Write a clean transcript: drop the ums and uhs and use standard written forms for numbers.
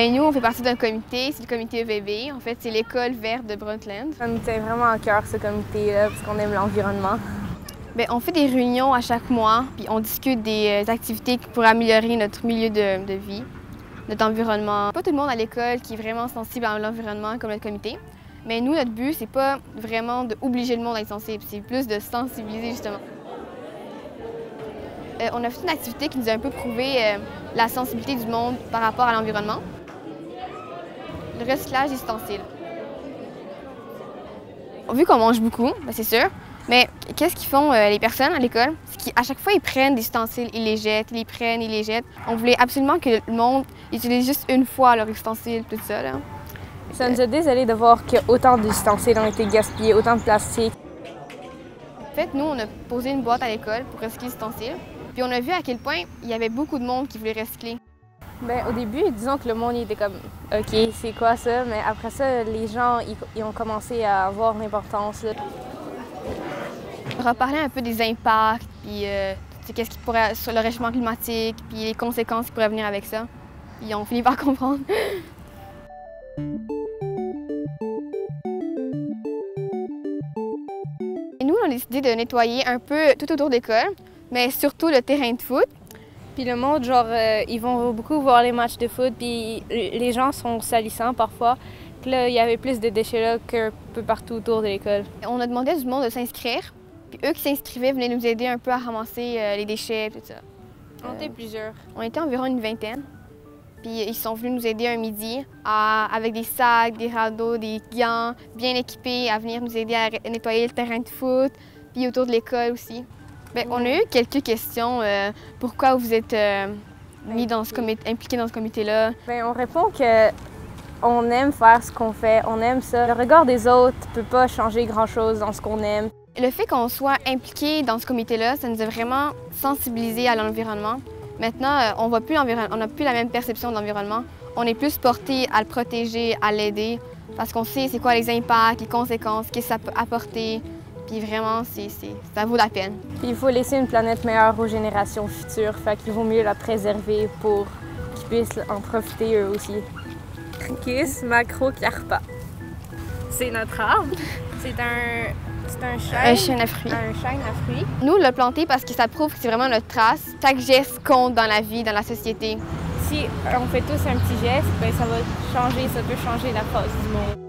Ben nous, on fait partie d'un comité, c'est le comité EVB. En fait, c'est l'école verte de Brundtland. Ça nous tient vraiment à cœur, ce comité-là, parce qu'on aime l'environnement. Bien, on fait des réunions à chaque mois, puis on discute des activités pour améliorer notre milieu de vie, notre environnement. Pas tout le monde à l'école qui est vraiment sensible à l'environnement comme le comité, mais nous, notre but, c'est pas vraiment d'obliger le monde à être sensible, c'est plus de sensibiliser justement. On a fait une activité qui nous a un peu prouvé la sensibilité du monde par rapport à l'environnement. Le recyclage des ustensiles. Vu qu'on mange beaucoup, ben c'est sûr, mais qu'est-ce qu'ils font les personnes à l'école? C'est qu'à chaque fois, ils prennent des ustensiles, ils les jettent, ils les prennent, ils les jettent. On voulait absolument que le monde utilise juste une fois leurs ustensiles, tout ça, là. Ça nous a désolé de voir qu'autant d'ustensiles ont été gaspillés, autant de plastique. En fait, nous, on a posé une boîte à l'école pour recycler les ustensiles. Puis on a vu à quel point il y avait beaucoup de monde qui voulait recycler. Bien, au début, disons que le monde il était comme « OK, c'est quoi ça? » Mais après ça, les gens ils ont commencé à voir l'importance. On va parler un peu des impacts, puis qu'est-ce qui pourrait sur le réchauffement climatique, puis les conséquences qui pourraient venir avec ça. Puis on finit par comprendre. Et nous, on a décidé de nettoyer un peu tout autour de l'école, mais surtout le terrain de foot. Puis le monde, genre, ils vont beaucoup voir les matchs de foot, puis les gens sont salissants parfois. Puis là, il y avait plus de déchets là qu'un peu partout autour de l'école. On a demandé à du monde de s'inscrire, puis eux qui s'inscrivaient venaient nous aider un peu à ramasser les déchets et tout ça. On était plusieurs. On était environ une vingtaine. Puis ils sont venus nous aider un midi avec des sacs, des radeaux, des gants, bien équipés, à venir nous aider à nettoyer le terrain de foot, puis autour de l'école aussi. Bien, on a eu quelques questions. Pourquoi vous êtes impliqués dans ce comité-là? Bien, on répond que on aime faire ce qu'on fait, on aime ça. Le regard des autres ne peut pas changer grand-chose dans ce qu'on aime. Le fait qu'on soit impliqués dans ce comité-là, ça nous a vraiment sensibilisés à l'environnement. Maintenant, on n'a plus la même perception de l'environnement. On est plus porté à le protéger, à l'aider, parce qu'on sait c'est quoi les impacts, les conséquences, qu'est-ce que ça peut apporter. Puis vraiment, ça vaut la peine. Puis il faut laisser une planète meilleure aux générations futures, fait qu'il vaut mieux la préserver pour qu'ils puissent en profiter eux aussi. Trichis macrocarpa. C'est notre arbre. C'est un chêne. Un chêne à fruits. Un chêne à fruits. Nous, on l'a planté parce que ça prouve que c'est vraiment notre trace. Chaque geste compte dans la vie, dans la société. Si on fait tous un petit geste, bien, ça peut changer la face du monde.